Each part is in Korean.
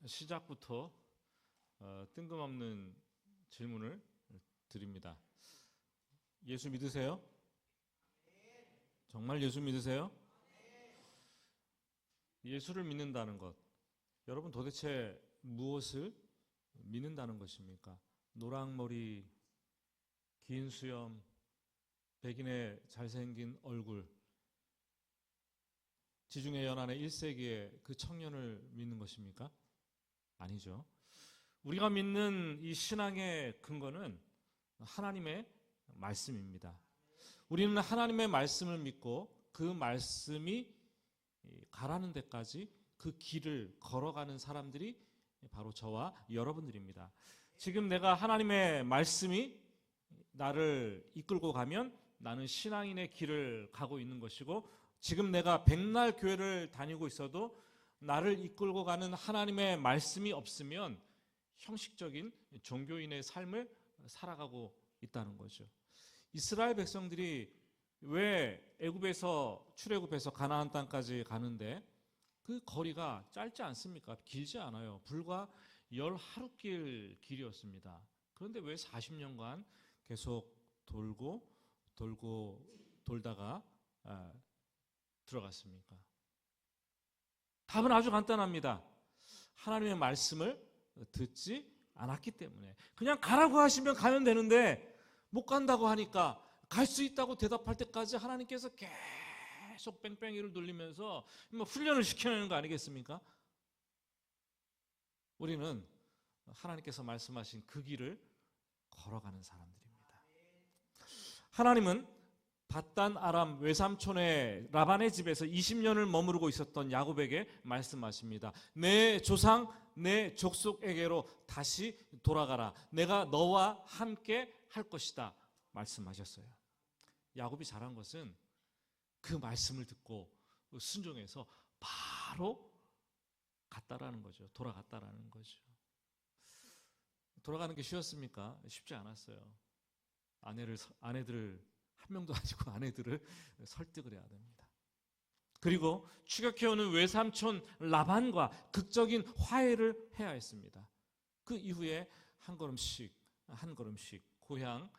시작부터 뜬금없는 질문을 드립니다. 예수 믿으세요? 정말 예수 믿으세요? 예수를 믿는다는 것, 여러분 도대체 무엇을 믿는다는 것입니까? 노랑머리, 긴 수염, 백인의 잘생긴 얼굴, 지중해 연안의 1세기의 그 청년을 믿는 것입니까? 아니죠. 우리가 믿는 이 신앙의 근거는 하나님의 말씀입니다. 우리는 하나님의 말씀을 믿고 그 말씀이 가라는 데까지 그 길을 걸어가는 사람들이 바로 저와 여러분들입니다. 지금 내가 하나님의 말씀이 나를 이끌고 가면 나는 신앙인의 길을 가고 있는 것이고, 지금 내가 백날 교회를 다니고 있어도 나를 이끌고 가는 하나님의 말씀이 없으면 형식적인 종교인의 삶을 살아가고 있다는 거죠. 이스라엘 백성들이 왜 애굽에서 출애굽해서 가나안 땅까지 가는데 그 거리가 짧지 않습니까? 길지 않아요. 불과 10하루길 길이었습니다. 그런데 왜 40년간 계속 돌다가 들어갔습니까? 답은 아주 간단합니다. 하나님의 말씀을 듣지 않았기 때문에. 그냥 가라고 하시면 가면 되는데 못 간다고 하니까 갈 수 있다고 대답할 때까지 하나님께서 계속 뺑뺑이를 돌리면서 훈련을 시켜내는 거 아니겠습니까? 우리는 하나님께서 말씀하신 그 길을 걸어가는 사람들입니다. 하나님은 밧단 아람 외삼촌의 라반의 집에서 20년을 머무르고 있었던 야곱에게 말씀하십니다. 내 조상, 내 족속에게로 다시 돌아가라. 내가 너와 함께 할 것이다. 말씀하셨어요. 야곱이 잘한 것은 그 말씀을 듣고 순종해서 바로 갔다라는 거죠. 돌아갔다라는 거죠. 돌아가는 게 쉬웠습니까? 쉽지 않았어요. 아내들을 한 명도 아니고 아내들을 설득을 해야 됩니다. 그리고 추격해오는 외삼촌 라반과 극적인 화해를 해야 했습니다. 그 이후에 한 걸음씩 고향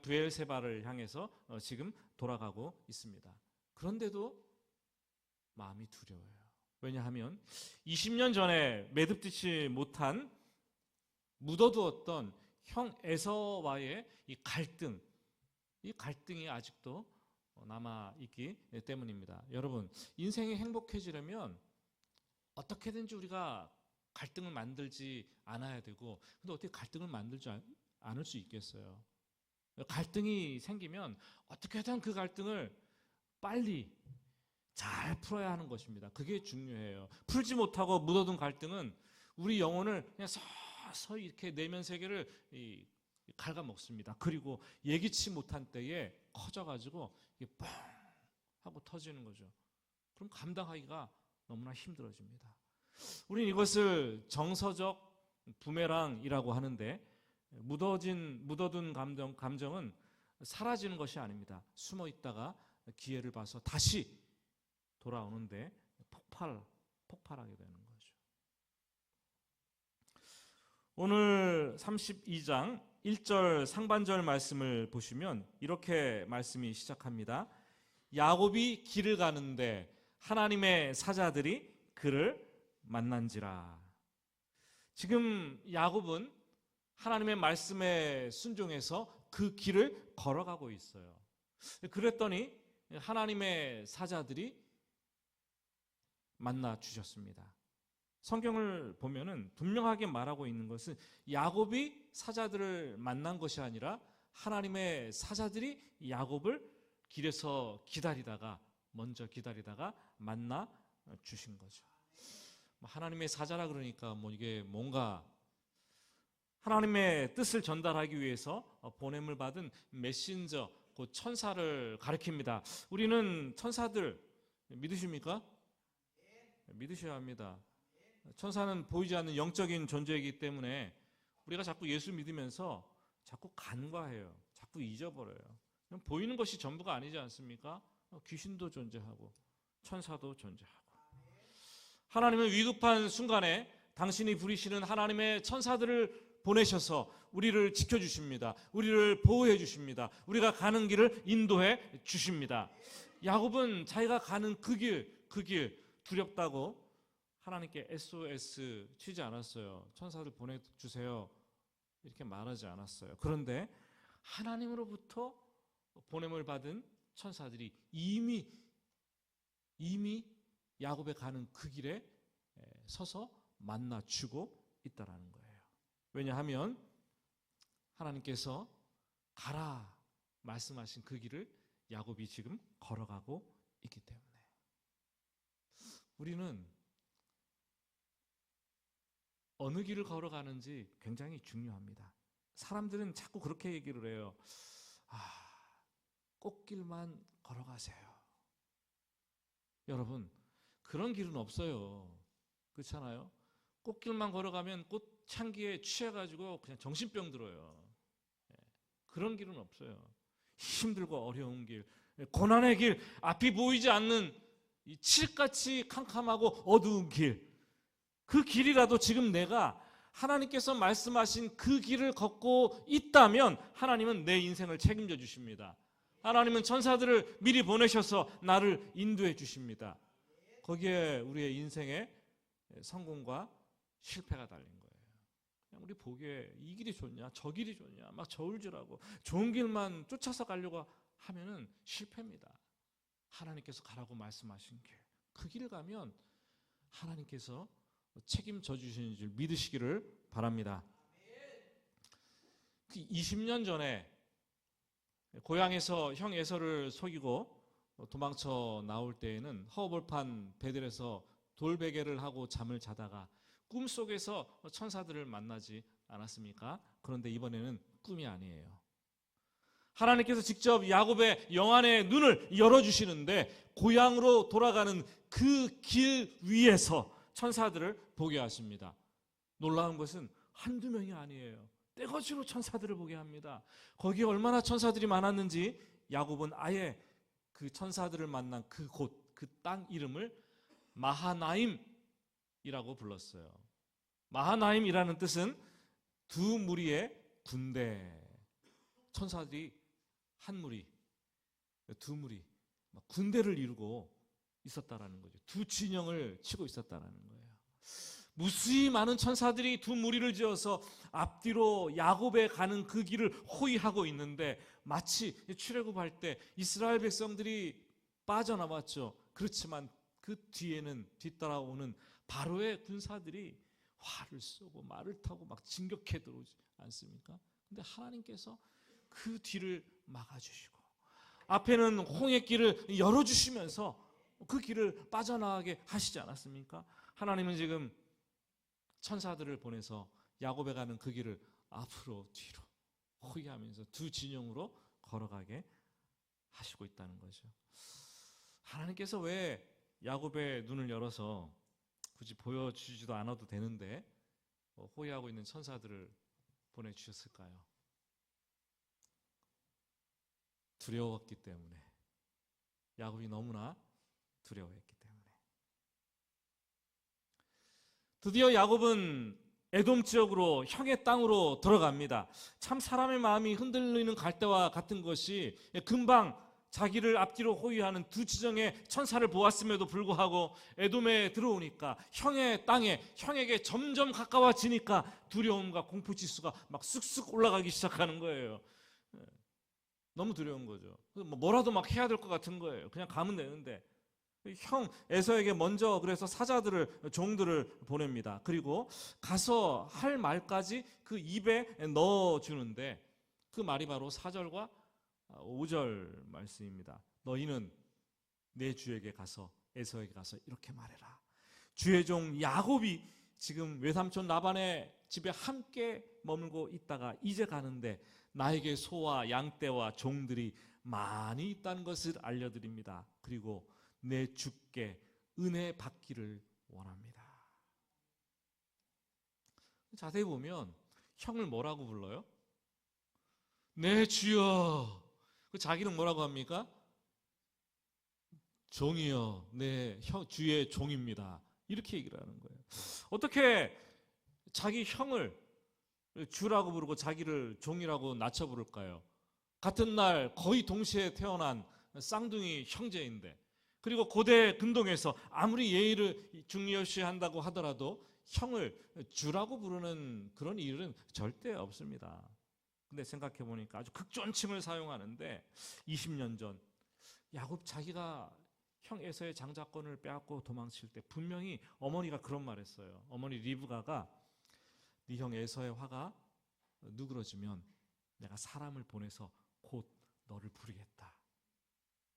브엘세바를 향해서 지금 돌아가고 있습니다. 그런데도 마음이 두려워요. 왜냐하면 20년 전에 매듭짓지 못한 묻어두었던 형 에서와의 이 갈등이 아직도 남아있기 때문입니다. 여러분, 인생이 행복해지려면 어떻게든지 우리가 갈등을 만들지 않아야 되고, 근데 어떻게 갈등을 만들지 않을 수 있겠어요? 갈등이 생기면 어떻게든 그 갈등을 빨리 잘 풀어야 하는 것입니다. 그게 중요해요. 풀지 못하고 묻어둔 갈등은 우리 영혼을 그냥 서서히 이렇게 내면 세계를 갉아먹습니다. 그리고 예기치 못한 때에 커져가지고 이게 뻥 하고 터지는 거죠. 그럼 감당하기가 너무나 힘들어집니다. 우리는 이것을 정서적 부메랑이라고 하는데, 묻어둔 감정은 사라지는 것이 아닙니다. 숨어 있다가 기회를 봐서 다시 돌아오는데 폭발하게 되는 거죠. 오늘 32장 1절 상반절 말씀을 보시면 이렇게 말씀이 시작합니다. 야곱이 길을 가는데 하나님의 사자들이 그를 만난지라. 지금 야곱은 하나님의 말씀에 순종해서 그 길을 걸어가고 있어요. 그랬더니 하나님의 사자들이 만나 주셨습니다. 성경을 보면은 분명하게 말하고 있는 것은 야곱이 사자들을 만난 것이 아니라 하나님의 사자들이 야곱을 길에서 먼저 기다리다가 만나 주신 거죠. 하나님의 사자라 그러니까 이게 뭔가 하나님의 뜻을 전달하기 위해서 보냄을 받은 메신저, 곧 천사를 가리킵니다. 우리는 천사들 믿으십니까? 믿으셔야 합니다. 천사는 보이지 않는 영적인 존재이기 때문에 우리가 자꾸 예수 믿으면서 자꾸 간과해요. 자꾸 잊어버려요. 보이는 것이 전부가 아니지 않습니까? 귀신도 존재하고 천사도 존재하고. 하나님은 위급한 순간에 당신이 부리시는 하나님의 천사들을 보내셔서 우리를 지켜주십니다. 우리를 보호해 주십니다. 우리가 가는 길을 인도해 주십니다. 야곱은 자기가 가는 그 길 두렵다고 하나님께 SOS 치지 않았어요. 천사들 보내주세요 이렇게 말하지 않았어요. 그런데 하나님으로부터 보냄을 받은 천사들이 이미 야곱에 가는 그 길에 서서 만나주고 있다라는 거예요. 왜냐하면 하나님께서 가라 말씀하신 그 길을 야곱이 지금 걸어가고 있기 때문에 우리는 어느 길을 걸어가는지 굉장히 중요합니다. 사람들은 자꾸 그렇게 얘기를 해요. 꽃길만 걸어가세요. 여러분, 그런 길은 없어요. 그렇잖아요? 꽃길만 걸어가면 꽃향기에 취해가지고 그냥 정신병 들어요. 그런 길은 없어요. 힘들고 어려운 길, 고난의 길, 앞이 보이지 않는 이 칠같이 캄캄하고 어두운 길, 그 길이라도 지금 내가 하나님께서 말씀하신 그 길을 걷고 있다면 하나님은 내 인생을 책임져 주십니다. 하나님은 천사들을 미리 보내셔서 나를 인도해 주십니다. 거기에 우리의 인생의 성공과 실패가 달린 거예요. 그냥 우리 보기에 이 길이 좋냐 저 길이 좋냐 막 저울질하고 좋은 길만 쫓아서 가려고 하면은 실패입니다. 하나님께서 가라고 말씀하신 길, 그 길을 가면 하나님께서 책임져 주시는 줄 믿으시기를 바랍니다. 20년 전에 고향에서 형 에서를 속이고 도망쳐 나올 때에는 허벌판 베델에서 돌베개를 하고 잠을 자다가 꿈속에서 천사들을 만나지 않았습니까? 그런데 이번에는 꿈이 아니에요. 하나님께서 직접 야곱의 영안의 눈을 열어주시는데 고향으로 돌아가는 그 길 위에서 천사들을 보게 하십니다. 놀라운 것은 한두 명이 아니에요. 떼거지로 천사들을 보게 합니다. 거기에 얼마나 천사들이 많았는지 야곱은 아예 그 천사들을 만난 그곳, 그 땅 이름을 마하나임이라고 불렀어요. 마하나임이라는 뜻은 두 무리의 군대. 천사들이 한 무리, 두 무리, 군대를 이루고 있었다라는 거죠. 두 진영을 치고 있었다라는 거예요. 무수히 많은 천사들이 두 무리를 지어서 앞뒤로 야곱에 가는 그 길을 호위하고 있는데 마치 출애굽할 때 이스라엘 백성들이 빠져나왔죠. 그렇지만 그 뒤에는 뒤따라오는 바로의 군사들이 활을 쏘고 말을 타고 막 진격해 들어오지 않습니까? 근데 하나님께서 그 뒤를 막아주시고 앞에는 홍해길을 열어주시면서 그 길을 빠져나가게 하시지 않았습니까? 하나님은 지금 천사들을 보내서 야곱에 가는 그 길을 앞으로 뒤로 호위하면서 두 진영으로 걸어가게 하시고 있다는 거죠. 하나님께서 왜 야곱의 눈을 열어서 굳이 보여주지도 않아도 되는데 호위하고 있는 천사들을 보내주셨을까요? 두려웠기 때문에. 야곱이 너무나 두려워했기 때문에. 드디어 야곱은 에돔 지역으로 형의 땅으로 들어갑니다. 참 사람의 마음이 흔들리는 갈대와 같은 것이 금방 자기를 앞뒤로 호위하는 두 지정의 천사를 보았음에도 불구하고 에돔에 들어오니까 형의 땅에 형에게 점점 가까워지니까 두려움과 공포지수가 막 쑥쑥 올라가기 시작하는 거예요. 너무 두려운 거죠. 뭐라도 막 해야 될 것 같은 거예요. 그냥 가면 되는데 형 에서에게 먼저 그래서 사자들을 종들을 보냅니다. 그리고 가서 할 말까지 그 입에 넣어주는데 그 말이 바로 4절과 5절 말씀입니다. 너희는 내 주에게 가서 에서에게 가서 이렇게 말해라. 주의 종 야곱이 지금 외삼촌 라반의 집에 함께 머물고 있다가 이제 가는데 나에게 소와 양떼와 종들이 많이 있다는 것을 알려드립니다. 그리고 내 주께 은혜 받기를 원합니다. 자세히 보면 형을 뭐라고 불러요? 내 주여. 자기는 뭐라고 합니까? 종이여, 내 주의 종입니다. 이렇게 얘기를 하는 거예요. 어떻게 자기 형을 주라고 부르고 자기를 종이라고 낮춰 부를까요? 같은 날 거의 동시에 태어난 쌍둥이 형제인데, 그리고 고대 근동에서 아무리 예의를 중요시한다고 하더라도 형을 주라고 부르는 그런 일은 절대 없습니다. 근데 생각해 보니까 아주 극존칭을 사용하는데 20년 전 야곱 자기가 형 에서의 장자권을 빼앗고 도망칠 때 분명히 어머니가 그런 말 했어요. 어머니 리브가가 네 형 에서의 화가 누그러지면 내가 사람을 보내서 곧 너를 부리겠다.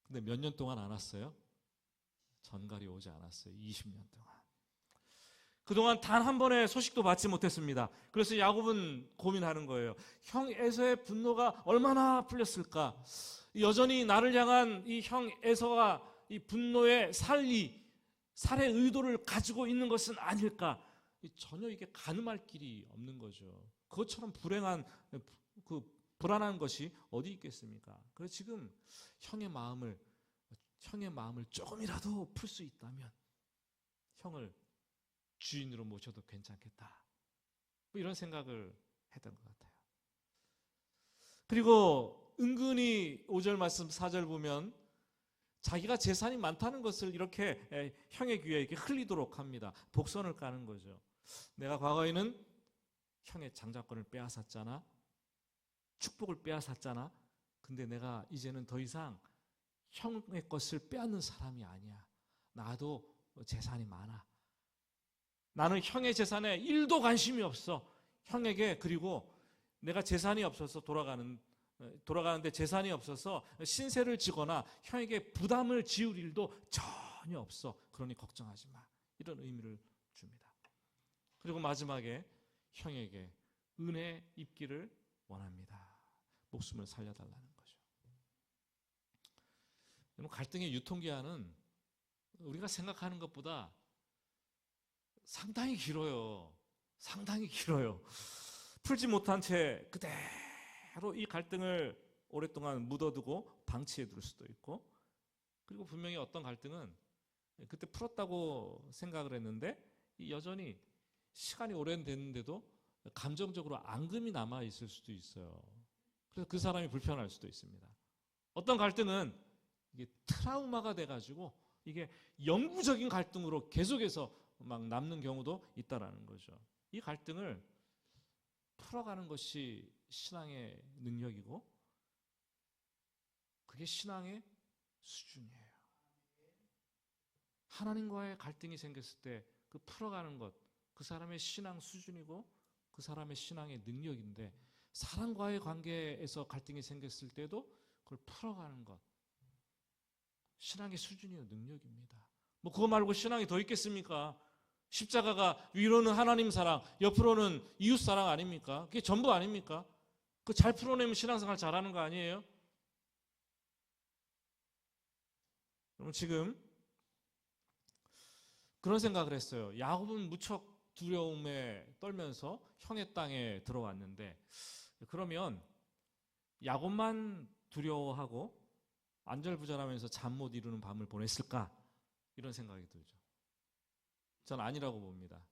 근데 몇 년 동안 안 왔어요? 전갈이 오지 않았어요. 20년 동안. 그동안 단 한 번의 소식도 받지 못했습니다. 그래서 야곱은 고민하는 거예요. 형 에서의 분노가 얼마나 풀렸을까? 여전히 나를 향한 이 형 에서가 이 분노의 살해 의도를 가지고 있는 것은 아닐까? 전혀 이게 가늠할 길이 없는 거죠. 그것처럼 불행한 그 불안한 것이 어디 있겠습니까? 그래서 지금 형의 마음을 조금이라도 풀 수 있다면 형을 주인으로 모셔도 괜찮겠다. 뭐 이런 생각을 했던 것 같아요. 그리고 은근히 5절 말씀 4절 보면 자기가 재산이 많다는 것을 이렇게 형의 귀에 이렇게 흘리도록 합니다. 복선을 까는 거죠. 내가 과거에는 형의 장자권을 빼앗았잖아. 축복을 빼앗았잖아. 근데 내가 이제는 더 이상 형의 것을 빼앗는 사람이 아니야. 나도 재산이 많아. 나는 형의 재산에 1도 관심이 없어. 형에게. 그리고 내가 재산이 없어서 돌아가는데 재산이 없어서 신세를 지거나 형에게 부담을 지을 일도 전혀 없어. 그러니 걱정하지 마. 이런 의미를 줍니다. 그리고 마지막에 형에게 은혜 입기를 원합니다. 목숨을 살려달라는 거죠. 갈등의 유통기한은 우리가 생각하는 것보다 상당히 길어요. 상당히 길어요. 풀지 못한 채 그대로 이 갈등을 오랫동안 묻어두고 방치해둘 수도 있고, 그리고 분명히 어떤 갈등은 그때 풀었다고 생각을 했는데 여전히 시간이 오래됐는데도 감정적으로 앙금이 남아있을 수도 있어요. 그래서 그 사람이 불편할 수도 있습니다. 어떤 갈등은 이게 트라우마가 돼가지고 이게 영구적인 갈등으로 계속해서 막 남는 경우도 있다라는 거죠. 이 갈등을 풀어가는 것이 신앙의 능력이고 그게 신앙의 수준이에요. 하나님과의 갈등이 생겼을 때 그 풀어가는 것, 그 사람의 신앙 수준이고 그 사람의 신앙의 능력인데, 사람과의 관계에서 갈등이 생겼을 때도 그걸 풀어가는 것, 신앙의 수준이요, 능력입니다. 뭐 그거 말고 신앙이 더 있겠습니까? 십자가가 위로는 하나님 사랑, 옆으로는 이웃 사랑 아닙니까? 그게 전부 아닙니까? 그 잘 풀어내면 신앙생활 잘하는 거 아니에요? 그럼 지금 그런 생각을 했어요. 야곱은 무척 두려움에 떨면서 형의 땅에 들어왔는데, 그러면 야곱만 두려워하고 안절부절하면서 잠 못 이루는 밤을 보냈을까? 이런 생각이 들죠. 전 아니라고 봅니다.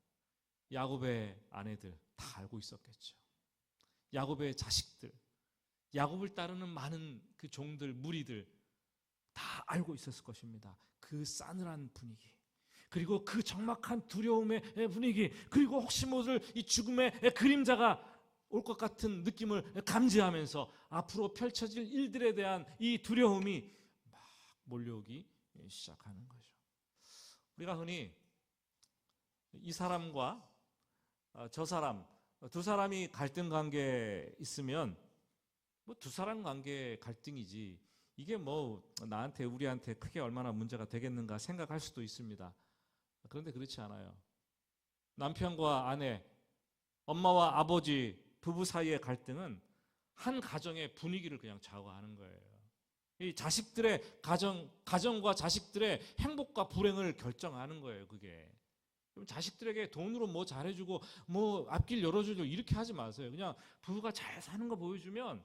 야곱의 아내들 다 알고 있었겠죠. 야곱의 자식들, 야곱을 따르는 많은 그 종들, 무리들 다 알고 있었을 것입니다. 그 싸늘한 분위기, 그리고 그 적막한 두려움의 분위기, 그리고 혹시 모를 이 죽음의 그림자가 올 것 같은 느낌을 감지하면서 앞으로 펼쳐질 일들에 대한 이 두려움이 막 몰려오기 시작하는 거죠. 우리가 흔히 이 사람과 저 사람, 두 사람이 갈등 관계에 있으면 뭐 두 사람 관계 갈등이지 이게 뭐 나한테 우리한테 크게 얼마나 문제가 되겠는가 생각할 수도 있습니다. 그런데 그렇지 않아요. 남편과 아내, 엄마와 아버지, 부부 사이의 갈등은 한 가정의 분위기를 그냥 좌우하는 거예요. 이 자식들의 가정과 자식들의 행복과 불행을 결정하는 거예요. 그게. 자식들에게 돈으로 뭐 잘해주고 뭐 앞길 열어주고 이렇게 하지 마세요. 그냥 부부가 잘 사는 거 보여주면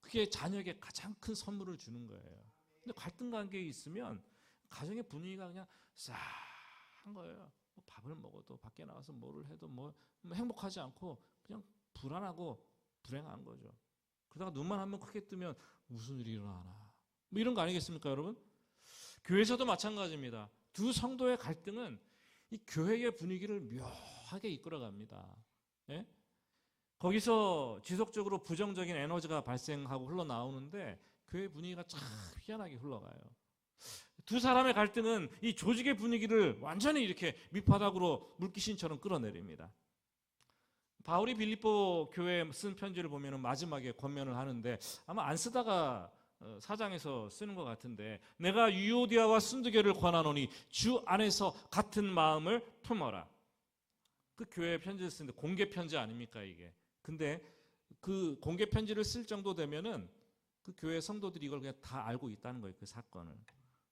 그게 자녀에게 가장 큰 선물을 주는 거예요. 근데 갈등 관계에 있으면 가정의 분위기가 그냥 싸한 거예요. 뭐 밥을 먹어도 밖에 나가서 뭐를 해도 뭐 행복하지 않고 그냥 불안하고 불행한 거죠. 그러다가 눈만 한번 크게 뜨면 무슨 일이 일어나나 뭐 이런 거 아니겠습니까, 여러분? 교회에서도 마찬가지입니다. 두 성도의 갈등은 이 교회의 분위기를 묘하게 이끌어갑니다. 예? 거기서 지속적으로 부정적인 에너지가 발생하고 흘러나오는데 교회 분위기가 참 희한하게 흘러가요. 두 사람의 갈등은 이 조직의 분위기를 완전히 이렇게 밑바닥으로 물귀신처럼 끌어내립니다. 바울이 빌립보 교회에 쓴 편지를 보면 마지막에 권면을 하는데 아마 안 쓰다가 사장에서 쓰는 것 같은데, 내가 유오디아와 순두교를 권하노니 주 안에서 같은 마음을 품어라. 그 교회에 편지를 쓰는데 공개 편지 아닙니까 이게? 근데 그 공개 편지를 쓸 정도 되면은 그 교회 성도들이 이걸 그냥 다 알고 있다는 거예요. 그 사건을.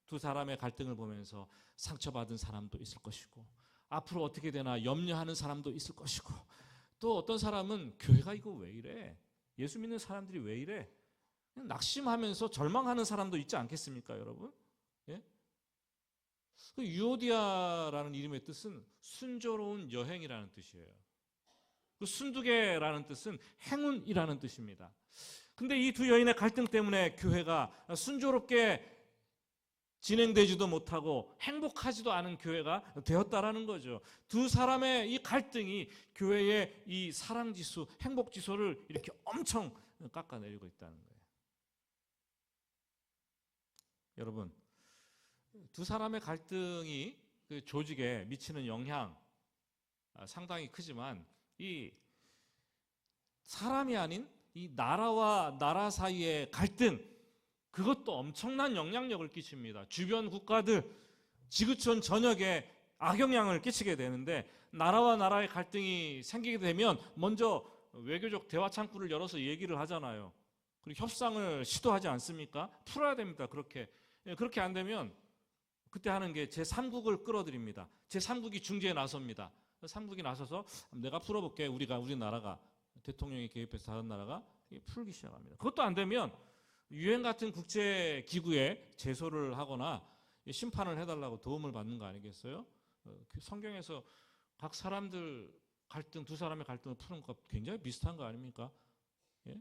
두 사람의 갈등을 보면서 상처받은 사람도 있을 것이고 앞으로 어떻게 되나 염려하는 사람도 있을 것이고, 또 어떤 사람은 교회가 이거 왜 이래? 예수 믿는 사람들이 왜 이래? 그냥 낙심하면서 절망하는 사람도 있지 않겠습니까, 여러분? 예? 그 유오디아라는 이름의 뜻은 순조로운 여행이라는 뜻이에요. 그 순두개라는 뜻은 행운이라는 뜻입니다. 근데 이 두 여인의 갈등 때문에 교회가 순조롭게 진행되지도 못하고 행복하지도 않은 교회가 되었다라는 거죠. 두 사람의 이 갈등이 교회의 이 사랑지수, 행복지수를 이렇게 엄청 깎아내리고 있다는 거예요. 여러분, 두 사람의 갈등이 그 조직에 미치는 영향 상당히 크지만 이 사람이 아닌 이 나라와 나라 사이의 갈등, 그것도 엄청난 영향력을 끼칩니다. 주변 국가들 지구촌 전역에 악영향을 끼치게 되는데, 나라와 나라의 갈등이 생기게 되면 먼저 외교적 대화 창구를 열어서 얘기를 하잖아요. 그리고 협상을 시도하지 않습니까? 풀어야 됩니다. 그렇게 안 되면 그때 하는 게 제3국을 끌어들입니다. 제3국이 중재에 나섭니다. 3국이 나서서 내가 풀어볼게. 우리나라가 대통령이 개입해서 다른 나라가 풀기 시작합니다. 그것도 안 되면 유엔 같은 국제 기구에 제소를 하거나 심판을 해달라고 도움을 받는 거 아니겠어요? 성경에서 각 사람들 갈등, 두 사람의 갈등을 푸는 것 굉장히 비슷한 거 아닙니까? 예?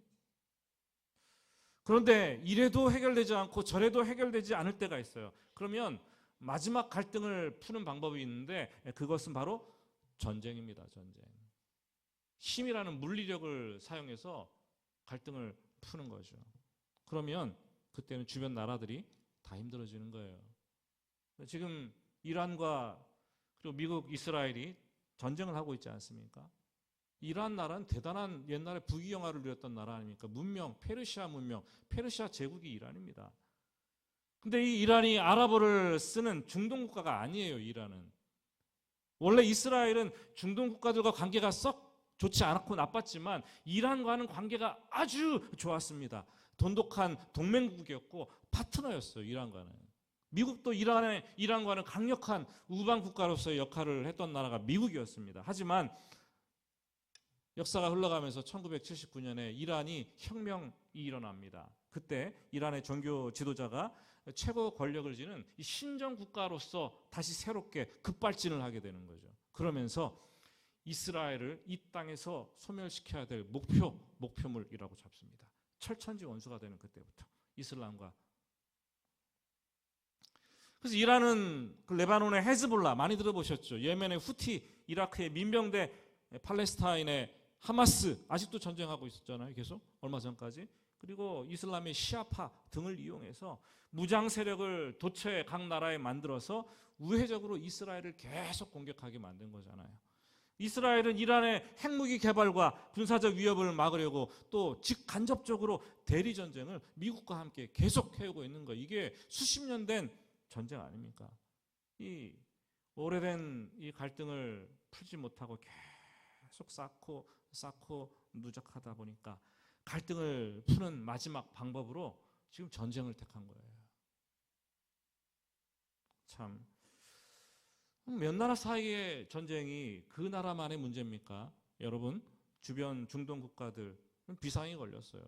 그런데 이래도 해결되지 않고 저래도 해결되지 않을 때가 있어요. 그러면 마지막 갈등을 푸는 방법이 있는데 그것은 바로 전쟁입니다. 전쟁. 힘이라는 물리력을 사용해서 갈등을 푸는 거죠. 그러면 그때는 주변 나라들이 다 힘들어지는 거예요. 지금 이란과 그리고 미국, 이스라엘이 전쟁을 하고 있지 않습니까? 이란 나라는 대단한 옛날에 부귀영화를 누렸던 나라 아닙니까? 문명, 페르시아 문명, 페르시아 제국이 이란입니다. 근데 이 이란이 아랍어를 쓰는 중동 국가가 아니에요. 이란은 원래 이스라엘은 중동 국가들과 관계가 썩 좋지 않고 나빴지만 이란과는 관계가 아주 좋았습니다. 돈독한 동맹국이었고 파트너였어요. 이란과는. 미국도 이란과는 강력한 우방 국가로서의 역할을 했던 나라가 미국이었습니다. 하지만 역사가 흘러가면서 1979년에 이란이 혁명이 일어납니다. 그때 이란의 종교 지도자가 최고 권력을 지는 이 신정 국가로서 다시 새롭게 급발진을 하게 되는 거죠. 그러면서 이스라엘을 이 땅에서 소멸시켜야 될 목표물이라고 잡습니다. 철천지 원수가 되는 그때부터 이슬람과. 그래서 이란은 그 레바논의 헤즈볼라 많이 들어보셨죠? 예멘의 후티, 이라크의 민병대, 팔레스타인의 하마스 아직도 전쟁하고 있었잖아요. 계속 얼마 전까지. 그리고 이슬람의 시아파 등을 이용해서 무장 세력을 도처에 각 나라에 만들어서 우회적으로 이스라엘을 계속 공격하게 만든 거잖아요. 이스라엘은 이란의 핵무기 개발과 군사적 위협을 막으려고 또 직간접적으로 대리 전쟁을 미국과 함께 계속 해오고 있는 거예요. 이게 수십 년 된 전쟁 아닙니까? 이 오래된 이 갈등을 풀지 못하고 계속 쌓고 누적하다 보니까 갈등을 푸는 마지막 방법으로 지금 전쟁을 택한 거예요. 참, 몇 나라 사이의 전쟁이 그 나라만의 문제입니까? 여러분, 주변 중동 국가들 비상이 걸렸어요.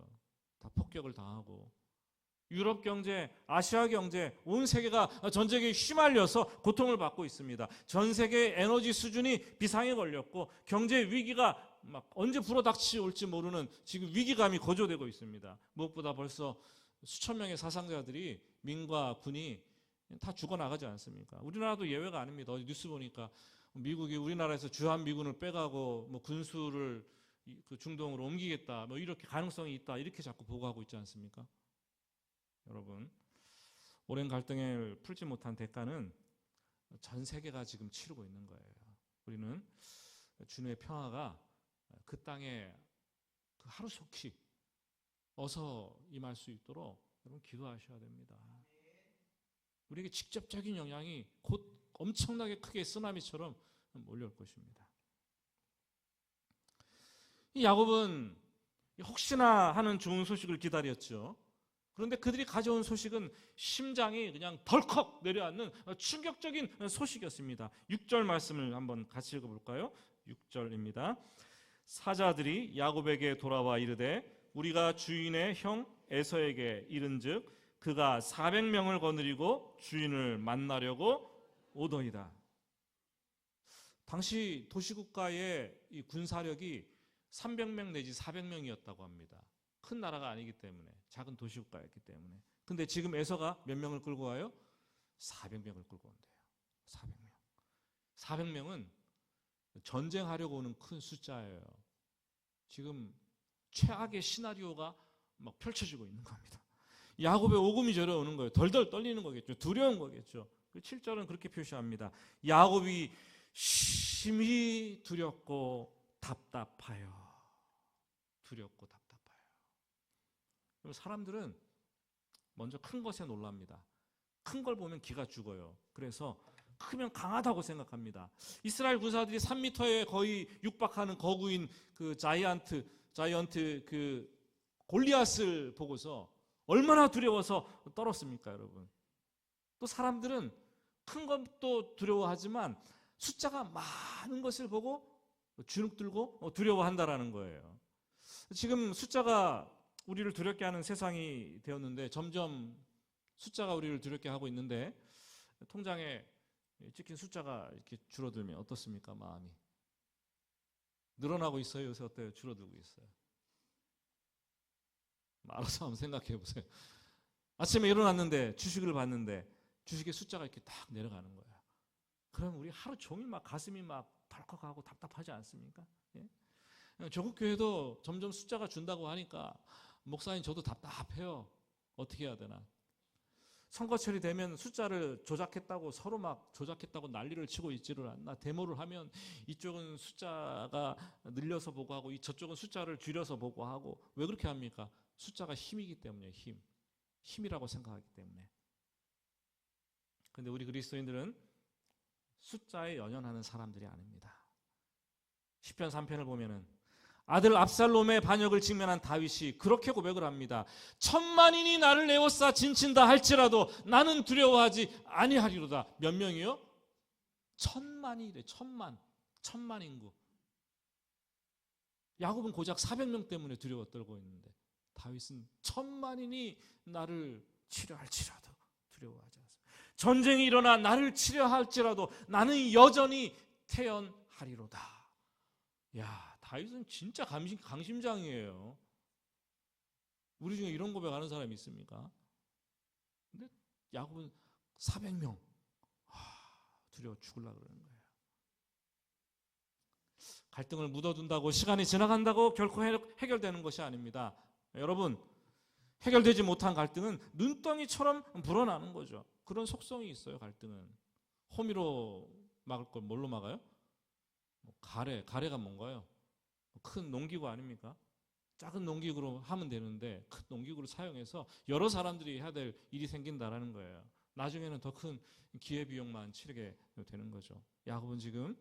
다 폭격을 당하고 유럽 경제, 아시아 경제, 온 세계가 전쟁에 휘말려서 고통을 받고 있습니다. 전 세계 에너지 수준이 비상에 걸렸고 경제 위기가 막 언제 불어닥치 올지 모르는 지금 위기감이 고조되고 있습니다. 무엇보다 벌써 수천 명의 사상자들이 민과 군이 다 죽어나가지 않습니까? 우리나라도 예외가 아닙니다. 어제 뉴스 보니까 미국이 우리나라에서 주한미군을 빼가고 뭐 군수를 그 중동으로 옮기겠다, 뭐 이렇게 가능성이 있다, 이렇게 자꾸 보고하고 있지 않습니까? 여러분, 오랜 갈등을 풀지 못한 대가는 전 세계가 지금 치르고 있는 거예요. 우리는 주님의 평화가 그 땅에 그 하루속히 어서 임할 수 있도록 여러분 기도하셔야 됩니다. 우리에게 직접적인 영향이 곧 엄청나게 크게 쓰나미처럼 몰려올 것입니다. 이 야곱은 혹시나 하는 좋은 소식을 기다렸죠. 그런데 그들이 가져온 소식은 심장이 그냥 덜컥 내려앉는 충격적인 소식이었습니다. 6절 말씀을 한번 같이 읽어볼까요? 6절입니다. 사자들이 야곱에게 돌아와 이르되 우리가 주인의 형 에서에게 이른즉 그가 400명을 거느리고 주인을 만나려고 오더이다. 당시 도시국가의 이 군사력이 300명 내지 400명이었다고 합니다. 큰 나라가 아니기 때문에, 작은 도시국가였기 때문에. 근데 지금 에서가 몇 명을 끌고 와요? 400명을 끌고 온대요. 400명. 400명은 전쟁하려고 오는 큰 숫자예요. 지금 최악의 시나리오가 막 펼쳐지고 있는 겁니다. 야곱의 오금이 저려오는 거예요. 덜덜 떨리는 거겠죠. 두려운 거겠죠. 7절은 그렇게 표시합니다. 야곱이 심히 두렵고 답답하여. 두렵고 답답하여. 사람들은 먼저 큰 것에 놀랍니다. 큰 걸 보면 기가 죽어요. 그래서 크면 강하다고 생각합니다. 이스라엘 군사들이 3m에 거의 육박하는 거구인 그 자이언트 그 골리앗을 보고서 얼마나 두려워서 떨었습니까, 여러분? 또 사람들은 큰 것도 두려워하지만 숫자가 많은 것을 보고 주눅들고 두려워한다라는 거예요. 지금 숫자가 우리를 두렵게 하는 세상이 되었는데 점점 숫자가 우리를 두렵게 하고 있는데 통장에 찍힌 숫자가 이렇게 줄어들면 어떻습니까? 마음이 늘어나고 있어요? 요새 어때요? 줄어들고 있어요? 알아서 한번 생각해 보세요. 아침에 일어났는데 주식을 봤는데 주식의 숫자가 이렇게 딱 내려가는 거야. 그럼 우리 하루 종일 막 가슴이 막 덜컥하고 답답하지 않습니까? 예? 조국 교회도 점점 숫자가 준다고 하니까 목사님 저도 답답해요. 어떻게 해야 되나? 선거철이 되면 숫자를 조작했다고 서로 막 조작했다고 난리를 치고 있지를 않나. 데모를 하면 이쪽은 숫자가 늘려서 보고하고 저쪽은 숫자를 줄여서 보고하고. 왜 그렇게 합니까? 숫자가 힘이기 때문에. 힘이라고 생각하기 때문에. 그런데 우리 그리스도인들은 숫자에 연연하는 사람들이 아닙니다. 시편 3편을 보면은 아들 압살롬의 반역을 직면한 다윗이 그렇게 고백을 합니다. 1000만인이 나를 에워싸 진친다 할지라도 나는 두려워하지 아니하리로다. 몇 명이요? 1000만이래. 1000만 인구. 야곱은 고작 400명 때문에 두려워 떨고 있는데 다윗은 1000만인이 나를 치려할지라도 두려워하지 않습니다. 전쟁이 일어나 나를 치려할지라도 나는 여전히 태연하리로다. 야, 다윗은 진짜 강심장이에요. 우리 중에 이런 고백하는 사람이 있습니까? 근데 야곱은 400명. 두려워 죽으려고 그러는 거예요. 갈등을 묻어둔다고 시간이 지나간다고 결코 해결되는 것이 아닙니다. 여러분, 해결되지 못한 갈등은 눈덩이처럼 불어나는 거죠. 그런 속성이 있어요. 갈등은 호미로 막을 걸 뭘로 막아요? 가래가 뭔가요? 큰 농기구 아닙니까? 작은 농기구로 하면 되는데 큰 농기구를 사용해서 여러 사람들이 해야 될 일이 생긴다라는 거예요. 나중에는 더 큰 기회비용만 치르게 되는 거죠. 야곱은 지금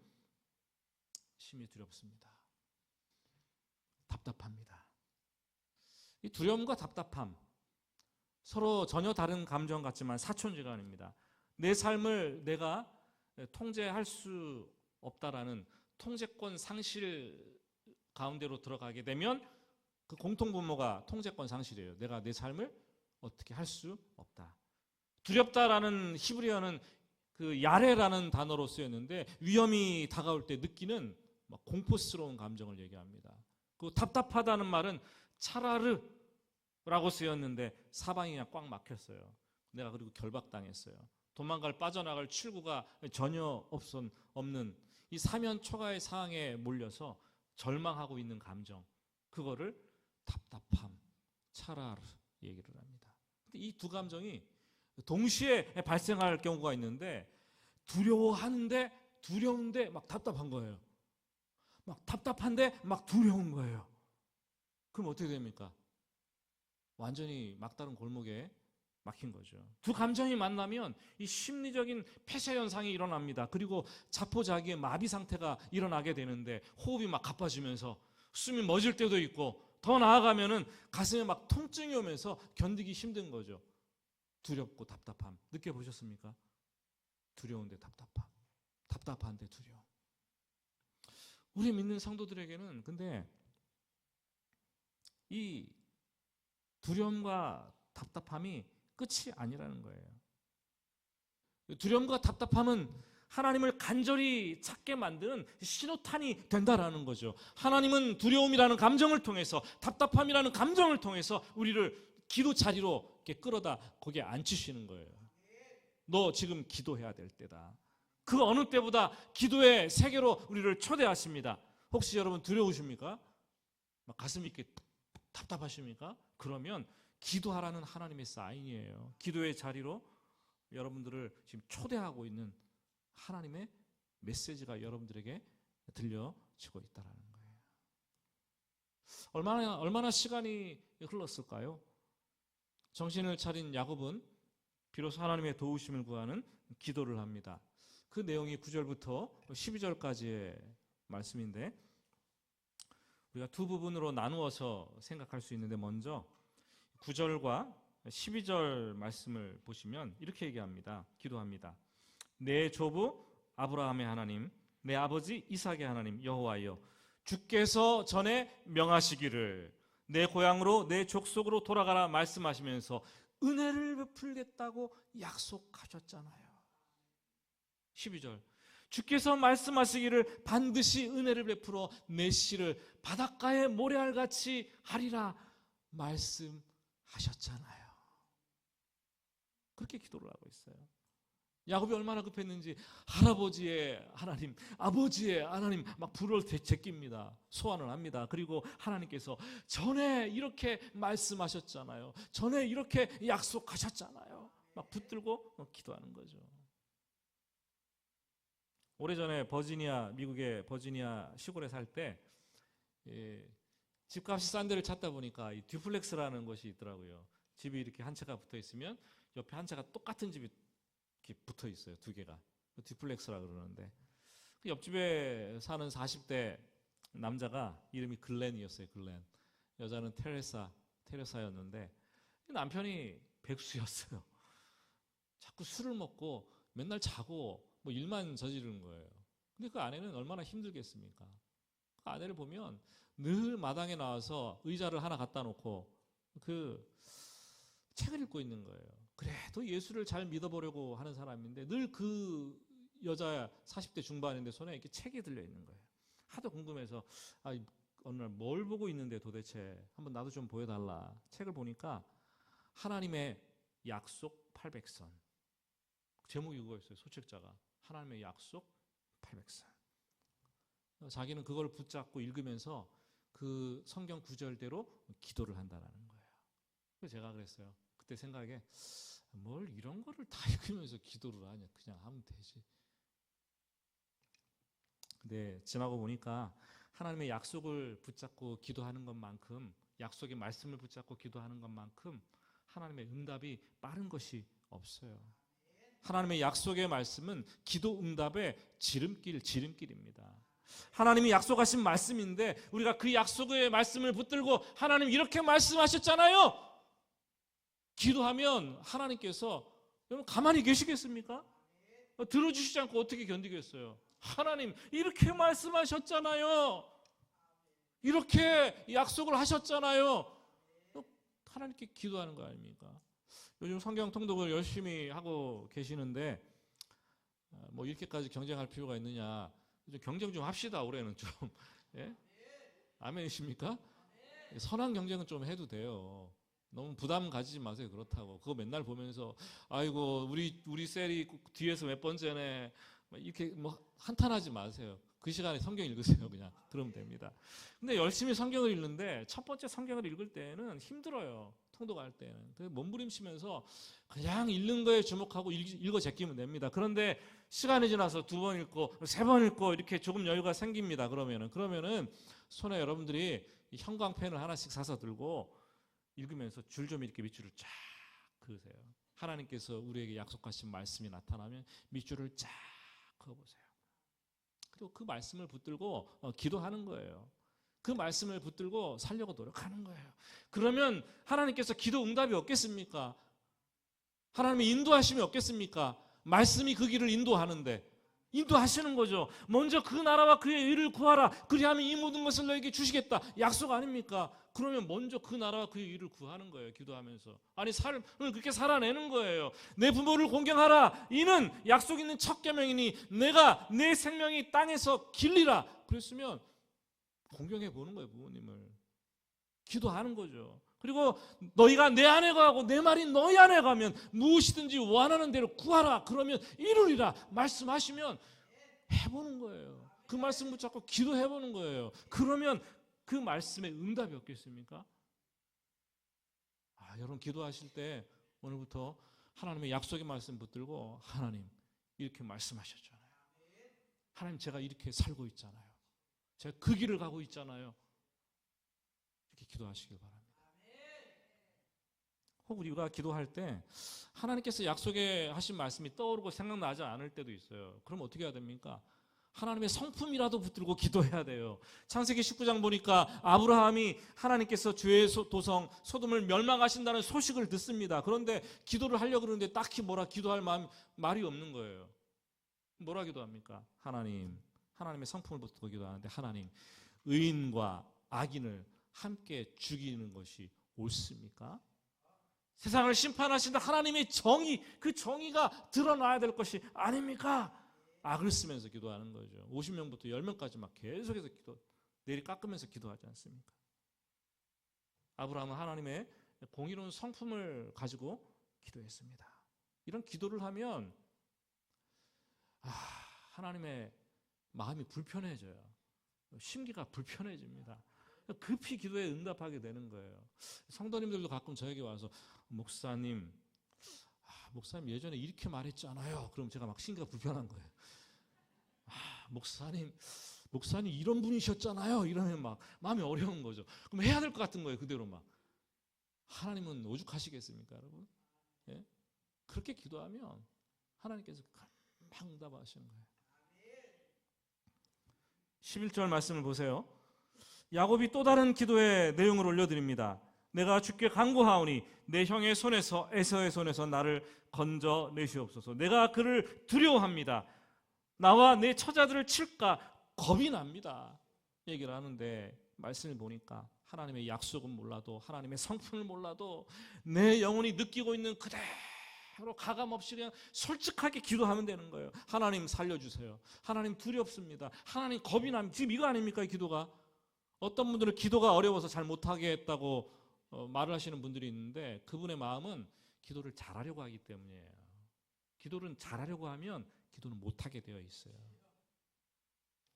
심히 두렵습니다. 답답합니다. 이 두려움과 답답함, 서로 전혀 다른 감정 같지만 사촌지간입니다. 내 삶을 내가 통제할 수 없다라는 통제권 상실 가운데로 들어가게 되면 그 공통분모가 통제권 상실이에요. 내가 내 삶을 어떻게 할 수 없다. 두렵다라는 히브리어는 그 야레라는 단어로 쓰였는데 위험이 다가올 때 느끼는 막 공포스러운 감정을 얘기합니다. 그 답답하다는 말은 차라르라고 쓰였는데 사방이 그냥 꽉 막혔어요. 내가 그리고 결박당했어요. 도망갈 빠져나갈 출구가 전혀 없는 이 사면초가의 상황에 몰려서 절망하고 있는 감정, 그거를 답답함, 차라르 얘기를 합니다. 근데 이 두 감정이 동시에 발생할 경우가 있는데 두려워하는데 두려운데 막 답답한 거예요. 막 답답한데 막 두려운 거예요. 그럼 어떻게 됩니까? 완전히 막다른 골목에 막힌 거죠. 두 감정이 만나면 이 심리적인 폐쇄 현상이 일어납니다. 그리고 자포자기의 마비 상태가 일어나게 되는데 호흡이 막 가빠지면서 숨이 멎을 때도 있고 더 나아가면은 가슴에 막 통증이 오면서 견디기 힘든 거죠. 두렵고 답답함. 느껴보셨습니까? 두려운데 답답함. 답답한데 두려움. 우리 믿는 성도들에게는 근데 이 두려움과 답답함이 끝이 아니라는 거예요. 두려움과 답답함은 하나님을 간절히 찾게 만드는 신호탄이 된다라는 거죠. 하나님은 두려움이라는 감정을 통해서, 답답함이라는 감정을 통해서 우리를 기도 자리로 이렇게 끌어다 거기에 앉히시는 거예요. 너 지금 기도해야 될 때다. 그 어느 때보다 기도의 세계로 우리를 초대하십니다. 혹시 여러분 두려우십니까? 막 가슴이 이렇게 답답하십니까? 그러면 기도하라는 하나님의 사인이에요. 기도의 자리로 여러분들을 지금 초대하고 있는 하나님의 메시지가 여러분들에게 들려지고 있다는 거예요. 얼마나 시간이 흘렀을까요? 정신을 차린 야곱은 비로소 하나님의 도우심을 구하는 기도를 합니다. 그 내용이 9절부터 12절까지의 말씀인데 우리가 두 부분으로 나누어서 생각할 수 있는데 먼저 9절과 12절 말씀을 보시면 이렇게 얘기합니다. 기도합니다. 내 조부 아브라함의 하나님, 내 아버지 이삭의 하나님 여호와여, 주께서 전에 명하시기를 내 고향으로 내 족속으로 돌아가라 말씀하시면서 은혜를 베풀겠다고 약속하셨잖아요. 12절 주께서 말씀하시기를 반드시 은혜를 베풀어 내 씨를 바닷가의 모래알같이 하리라 말씀하셨잖아요. 그렇게 기도를 하고 있어요. 야곱이 얼마나 급했는지 할아버지의 하나님, 아버지의 하나님 막 불을 제낍니다. 소환을 합니다. 그리고 하나님께서 전에 이렇게 말씀하셨잖아요. 전에 이렇게 약속하셨잖아요. 막 붙들고 기도하는 거죠. 오래전에 미국의 버지니아 시골에 살 때 집값이 싼 데를 찾다 보니까 이 듀플렉스라는 것이 있더라고요. 집이 이렇게 한 채가 붙어 있으면 옆에 한 채가 똑같은 집이 이렇게 붙어 있어요. 두 개가. 듀플렉스라 그러는데 그 옆집에 사는 40대 남자가 이름이 글렌이었어요. 글렌. 여자는 테레사였는데 남편이 백수였어요. 자꾸 술을 먹고 맨날 자고 뭐 일만 저지르는 거예요. 근데 그 아내는 얼마나 힘들겠습니까? 그 아내를 보면 늘 마당에 나와서 의자를 하나 갖다 놓고 그 책을 읽고 있는 거예요. 그래도 예수를 잘 믿어보려고 하는 사람인데 늘 그 여자 40대 중반인데 손에 이렇게 책이 들려 있는 거예요. 하도 궁금해서 어느 날 뭘 보고 있는데 도대체 한번 나도 좀 보여달라. 책을 보니까 하나님의 약속 800선. 제목이 그거였어요. 소책자가. 하나님의 약속 800선. 자기는 그걸 붙잡고 읽으면서 그 성경 구절대로 기도를 한다는 거예요. 그래서 제가 그랬어요. 그때 생각에 뭘 이런 거를 다 읽으면서 기도를 하냐. 그냥 하면 되지. 근데 지나고 보니까 하나님의 약속을 붙잡고 기도하는 것만큼, 약속의 말씀을 붙잡고 기도하는 것만큼 하나님의 응답이 빠른 것이 없어요. 하나님의 약속의 말씀은 기도 응답의 지름길입니다. 하나님이 약속하신 말씀인데 우리가 그 약속의 말씀을 붙들고 하나님 이렇게 말씀하셨잖아요. 기도하면 하나님께서 여러분 가만히 계시겠습니까? 들어주시지 않고 어떻게 견디겠어요? 하나님 이렇게 말씀하셨잖아요. 이렇게 약속을 하셨잖아요. 하나님께 기도하는 거 아닙니까? 요즘 성경 통독을 열심히 하고 계시는데 뭐 이렇게까지 경쟁할 필요가 있느냐? 좀 경쟁 좀 합시다. 올해는 좀. 예? 아멘이십니까? 선한 경쟁은 좀 해도 돼요. 너무 부담 가지지 마세요. 그렇다고 그거 맨날 보면서 아이고 우리 셀이 뒤에서 몇 번째네 이렇게 뭐 한탄하지 마세요. 그 시간에 성경 읽으세요. 그냥 그러면 됩니다. 근데 열심히 성경을 읽는데 첫 번째 성경을 읽을 때는 힘들어요. 통독할 때는. 그래서 몸부림치면서 그냥 읽는 거에 주목하고 읽어 제끼면 됩니다. 그런데 시간이 지나서 두 번 읽고 세 번 읽고 이렇게 조금 여유가 생깁니다. 그러면은 손에 여러분들이 형광펜을 하나씩 사서 들고 읽으면서 줄 좀 이렇게 밑줄을 쫙 그으세요. 하나님께서 우리에게 약속하신 말씀이 나타나면 밑줄을 쫙 그어보세요. 그리고 그 말씀을 붙들고 기도하는 거예요. 그 말씀을 붙들고 살려고 노력하는 거예요. 그러면 하나님께서 기도 응답이 없겠습니까? 하나님의 인도하심이 없겠습니까? 말씀이 그 길을 인도하는데 인도하시는 거죠. 먼저 그 나라와 그의 의를 구하라. 그리하면 이 모든 것을 너에게 주시겠다. 약속 아닙니까? 그러면 먼저 그 나라와 그의 의를 구하는 거예요. 기도하면서. 아니 삶을 그렇게 살아내는 거예요. 내 부모를 공경하라. 이는 약속 있는 첫 계명이니 내가 내 생명이 땅에서 길리라. 그랬으면 공경해 보는 거예요. 부모님을. 기도하는 거죠. 그리고 너희가 내 안에 거하고 내 말이 너희 안에 가면 무엇이든지 원하는 대로 구하라. 그러면 이루리라. 말씀하시면 해보는 거예요. 그 말씀 붙잡고 기도해보는 거예요. 그러면 그 말씀에 응답이 없겠습니까? 여러분 기도하실 때 오늘부터 하나님의 약속의 말씀 붙들고 하나님 이렇게 말씀하셨잖아요. 하나님 제가 이렇게 살고 있잖아요. 제가 그 길을 가고 있잖아요. 이렇게 기도하시길 바랍니다. 혹 우리가 기도할 때 하나님께서 약속에 하신 말씀이 떠오르고 생각나지 않을 때도 있어요. 그럼 어떻게 해야 됩니까? 하나님의 성품이라도 붙들고 기도해야 돼요. 창세기 19장 보니까 아브라함이 하나님께서 죄의 도성 소돔을 멸망하신다는 소식을 듣습니다. 그런데 기도를 하려고 그러는데 딱히 뭐라 기도할 말이 없는 거예요. 뭐라 기도합니까? 하나님의 성품을 붙들고 기도하는데 하나님, 의인과 악인을 함께 죽이는 것이 옳습니까? 세상을 심판하신다 하나님의 정의, 그 정의가 드러나야 될 것이 아닙니까? 악을 쓰면서 기도하는 거죠. 50명부터 10명까지 막 계속해서 내리 깎으면서 기도하지 않습니까? 아브라함은 하나님의 공의로운 성품을 가지고 기도했습니다. 이런 기도를 하면 하나님의 마음이 불편해져요. 심기가 불편해집니다. 급히 기도에 응답하게 되는 거예요. 성도님들도 가끔 저에게 와서 목사님 예전에 이렇게 말했잖아요. 그럼 제가 막 심기가 불편한 거예요. 목사님 이런 분이셨잖아요. 이러면 막 마음이 어려운 거죠. 그럼 해야 될 것 같은 거예요. 그대로 막. 하나님은 오죽하시겠습니까, 여러분? 예? 그렇게 기도하면 하나님께서 금방 응답하시는 거예요. 11절 말씀을 보세요. 야곱이 또 다른 기도의 내용을 올려드립니다. 내가 주께 간구하오니 내 형의 손에서 에서의 손에서 나를 건져 내시옵소서. 내가 그를 두려워합니다. 나와 내 처자들을 칠까 겁이 납니다. 얘기를 하는데 말씀을 보니까 하나님의 약속은 몰라도 하나님의 성품을 몰라도 내 영혼이 느끼고 있는 그대로 가감없이 그냥 솔직하게 기도하면 되는 거예요. 하나님 살려주세요. 하나님 두렵습니다. 하나님 겁이 납니다. 지금 이거 아닙니까? 이 기도가. 어떤 분들은 기도가 어려워서 잘 못하게 했다고 말을 하시는 분들이 있는데 그분의 마음은 기도를 잘하려고 하기 때문이에요. 기도를 잘하려고 하면 기도는 못하게 되어 있어요.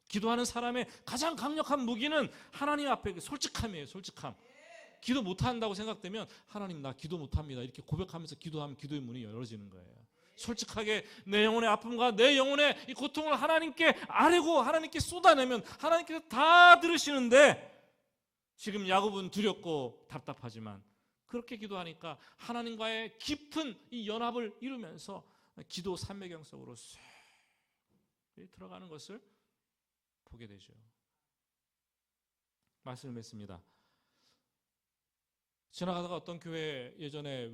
기도하는 사람의 가장 강력한 무기는 하나님 앞에 솔직함이에요. 솔직함. 기도 못한다고 생각되면 하나님 나 기도 못합니다. 이렇게 고백하면서 기도하면 기도의 문이 열어지는 거예요. 솔직하게 내 영혼의 아픔과 내 영혼의 이 고통을 하나님께 아뢰고 하나님께 쏟아내면 하나님께서 다 들으시는데 지금 야곱은 두렵고 답답하지만 그렇게 기도하니까 하나님과의 깊은 이 연합을 이루면서 기도 삼매경 속으로 쑥 들어가는 것을 보게 되죠. 말씀을 맺습니다. 지나가다가 어떤 교회 예전에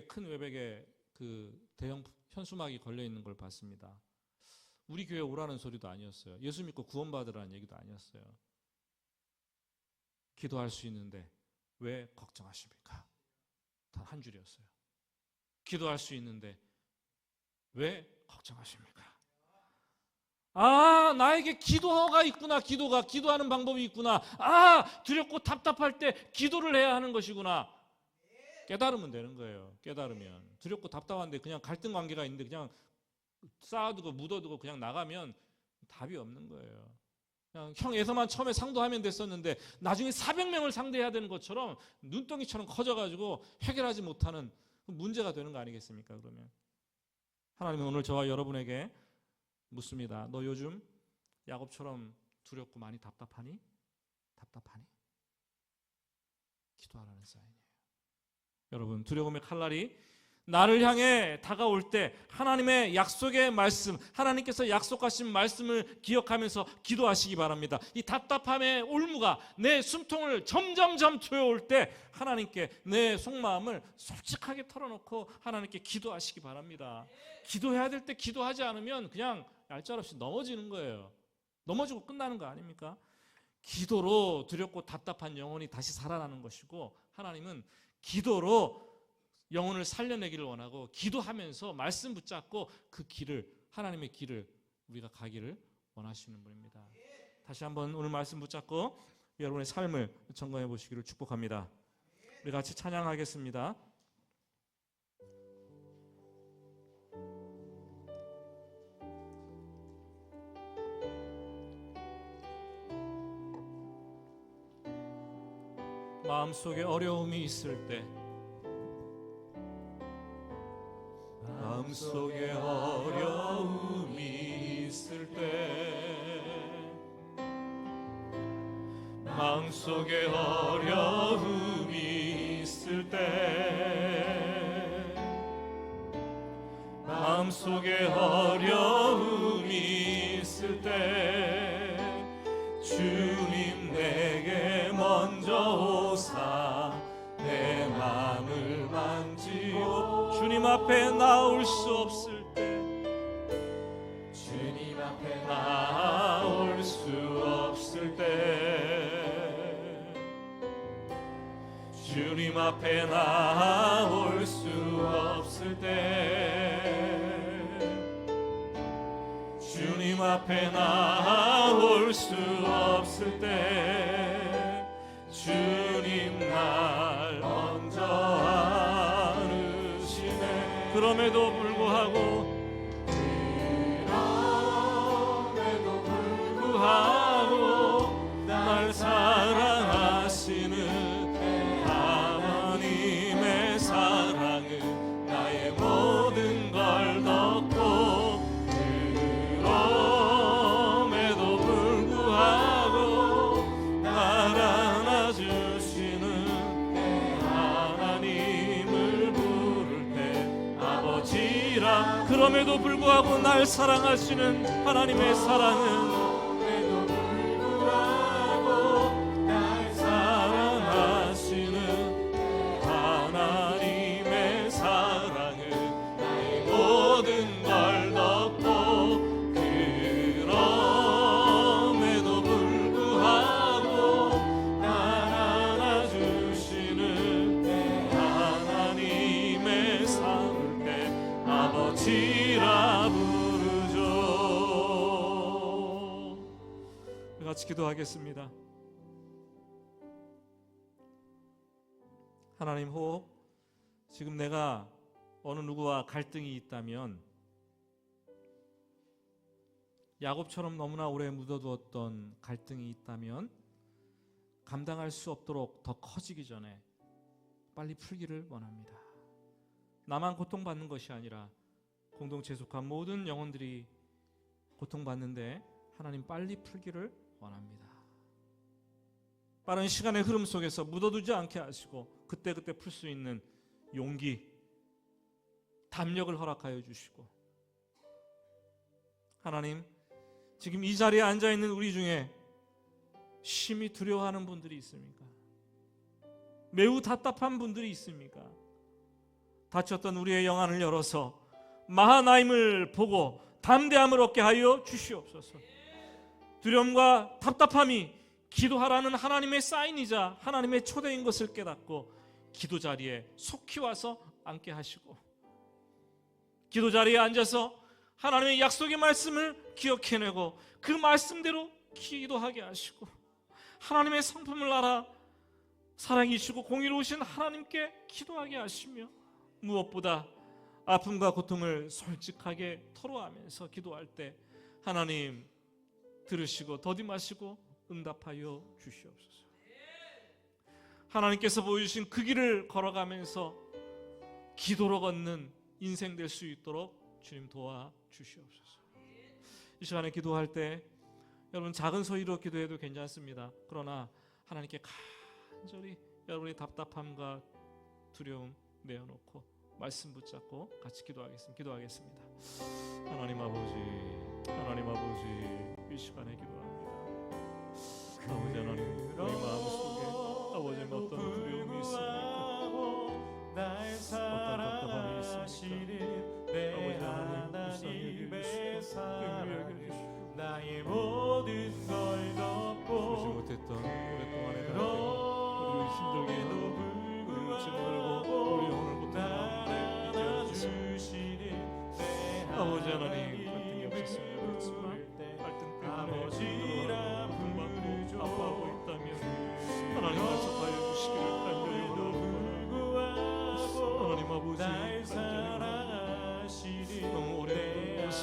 큰 외벽에 그 대형 현수막이 걸려 있는 걸 봤습니다. 우리 교회 오라는 소리도 아니었어요. 예수 믿고 구원받으라는 얘기도 아니었어요. 기도할 수 있는데 왜 걱정하십니까? 단 한 줄이었어요. 기도할 수 있는데 왜 걱정하십니까? 아, 나에게 기도가 있구나. 기도하는 방법이 있구나. 아, 두렵고 답답할 때 기도를 해야 하는 것이구나. 깨달으면 되는 거예요. 깨달으면. 두렵고 답답한데 그냥 갈등 관계가 있는데 그냥 쌓아두고 묻어두고 그냥 나가면 답이 없는 거예요. 그냥 형에서만 처음에 상도하면 됐었는데 나중에 400명을 상대해야 되는 것처럼 눈덩이처럼 커져가지고 해결하지 못하는 문제가 되는 거 아니겠습니까? 그러면 하나님은 오늘 저와 여러분에게 묻습니다. 너 요즘 야곱처럼 두렵고 많이 답답하니? 기도하라는 사인이에요. 여러분, 두려움의 칼날이 나를 향해 다가올 때 하나님의 약속의 말씀, 하나님께서 약속하신 말씀을 기억하면서 기도하시기 바랍니다. 이 답답함의 올무가 내 숨통을 점점점 트여올 때 하나님께 내 속마음을 솔직하게 털어놓고 하나님께 기도하시기 바랍니다. 기도해야 될 때 기도하지 않으면 그냥 얄짤없이 넘어지는 거예요. 넘어지고 끝나는 거 아닙니까? 기도로 두렵고 답답한 영혼이 다시 살아나는 것이고, 하나님은 기도로 영혼을 살려내기를 원하고, 기도하면서 말씀 붙잡고 그 길을, 하나님의 길을 우리가 가기를 원하시는 분입니다. 다시 한번 오늘 말씀 붙잡고 여러분의 삶을 점검해 보시기를 축복합니다. 우리 같이 찬양하겠습니다. 마음속에 어려움이 있을 때, 마음속에 어려움이 있을 때, 마음속에 어려움이 있을 때, 마음속에 어려움이 있을 때 주님 내게 먼저 오사 내 마음을 만지고, 주님 앞에 나올 수 없을 때, 주님 앞에 나올 수 없을 때, 주님 앞에 나올 수 없을 때, 주님 앞에 나올 수 없을 때 주님 날 먼저 안으시네. 그럼에도 불구하고 날 사랑하시는 하나님의 사랑은 나의 모든 걸 덮고, 그럼에도 불구하고 날 안아주시는 하나님을 부를 때 아버지라. 그럼에도 불구하고 날 사랑하시는 하나님의 사랑은, 같이 기도하겠습니다. 하나님, 혹 지금 내가 어느 누구와 갈등이 있다면, 야곱처럼 너무나 오래 묻어두었던 갈등이 있다면 감당할 수 없도록 더 커지기 전에 빨리 풀기를 원합니다. 나만 고통받는 것이 아니라 공동체에 속한 모든 영혼들이 고통받는데 하나님 빨리 풀기를 원합니다. 빠른 시간의 흐름 속에서 묻어두지 않게 하시고 그때그때 풀 수 있는 용기, 담력을 허락하여 주시고, 하나님, 지금 이 자리에 앉아있는 우리 중에 심히 두려워하는 분들이 있습니까? 매우 답답한 분들이 있습니까? 닫혔던 우리의 영안을 열어서 마하나임을 보고 담대함을 얻게 하여 주시옵소서. 두려움과 답답함이 기도하라는 하나님의 사인이자 하나님의 초대인 것을 깨닫고 기도 자리에 속히 와서 앉게 하시고, 기도 자리에 앉아서 하나님의 약속의 말씀을 기억해내고 그 말씀대로 기도하게 하시고 하나님의 성품을 알아 사랑이시고 공의로우신 하나님께 기도하게 하시며 무엇보다 아픔과 고통을 솔직하게 토로하면서 기도할 때 하나님 들으시고 더디마시고 응답하여 주시옵소서. 하나님께서 보여주신 그 길을 걸어가면서 기도로 걷는 인생 될 수 있도록 주님 도와주시옵소서. 이 시간에 기도할 때 여러분 작은 소리로 기도해도 괜찮습니다. 그러나 하나님께 간절히 여러분의 답답함과 두려움 내어놓고 말씀 붙잡고 같이 기도하겠습니다. 하나님 아버지, 이 시간에 기도합니다. 아버지 하나님, 우리 마음속에 아버지 어떤 두려움이 있습니까? 어떤 답답함이 있습니까? 아버지 하나님, 불쌍히 여겨주시고 긍휼히 여겨주시고 나의 모든 걸 덮고 보지 못했던 오랫동안의 가운데 우리를 힘들게 하고 우리를 짓누르고 우리 영혼을 고통하는데 이제 알았습니다. 아버지 하나님, 갈등이 없었으면 그렇지만 갈등 때문에 힘들어하고 고통받고 아파하고 있다면 하나님 약속하여 주시기를 간절히 원합니다. 하나님 아버지, 간절히 너무 오래돼서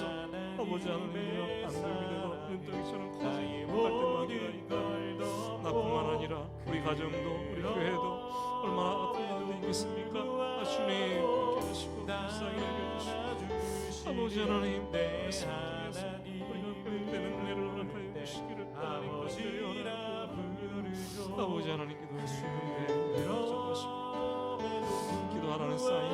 아버지 하나님이여 안됨이 되고 눈덩이처럼 커지고 갈등만 일어나니까 나뿐만 아니라 우리 가정도 우리 교회도 얼마나 아픈 가운데 있겠습니까? 주님 함께 하시고 불쌍히 여겨주시고 아버지 하나님 말씀 통해서 우리가 고용되는 은혜를 허락하여 주시기를 하나님 간절히 원하고 아버지 하나님 기도할 수 있는데 걱정하십니다. 기도하라는 쌓인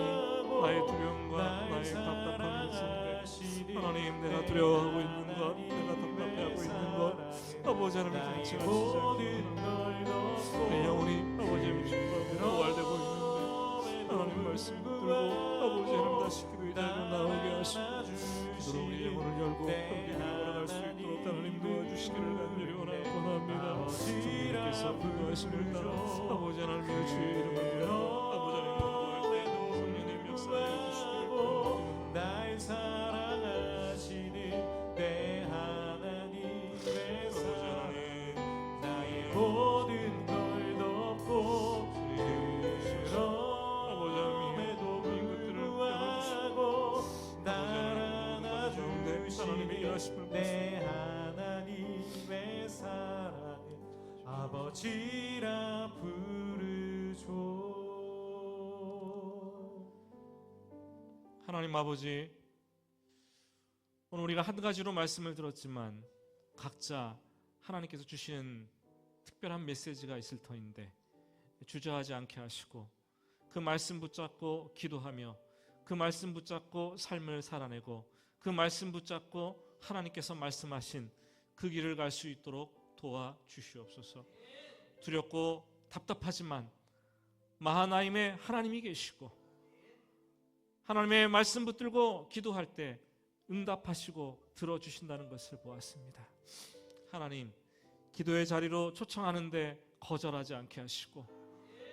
나의 두려움과 나의 답답함이 있는데 하나님, 내가 두려워하고 있는 것, 내가 답답해하고 있는 것 아버지 하나님 같이 하시자. 내 영혼이 아버지의 중심으로 부활되고 있는데 하나님 말씀 붙들고 아버지 하나님 다시 기도의 자리로 나오게 하시고 기도로 우리 영혼을 열고 함께 걸어갈 수 있도록 하나님 도와주시기를 간절히 원합니다. 주님께서 기도하심을 따라 아버지 하나님의 주의 이름으로 아버지 하나님 공부할 때 성령님 역사해 주시기를 원합니다. 날 사랑하시는 내 하나님의 사랑 나의 모든 걸 덮고 아버지 하나님의 것들을 열어주시고 나를 안아주는데 하나님의 일하심을 내 하나님의 사랑을 아버지라 부르죠. 하나님 아버지, 오늘 우리가 한 가지로 말씀을 들었지만 각자 하나님께서 주시는 특별한 메시지가 있을 터인데 주저하지 않게 하시고 그 말씀 붙잡고 기도하며 그 말씀 붙잡고 삶을 살아내고 그 말씀 붙잡고 하나님께서 말씀하신 그 길을 갈 수 있도록 도와주시옵소서. 두렵고 답답하지만 마하나임에 하나님이 계시고 하나님의 말씀 붙들고 기도할 때 응답하시고 들어주신다는 것을 보았습니다. 하나님, 기도의 자리로 초청하는데 거절하지 않게 하시고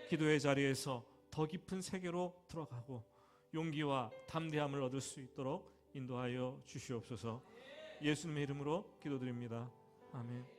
기도의 자리에서 더 깊은 세계로 들어가고 용기와 담대함을 얻을 수 있도록 인도하여 주시옵소서. 예수님의 이름으로 기도드립니다. 아멘.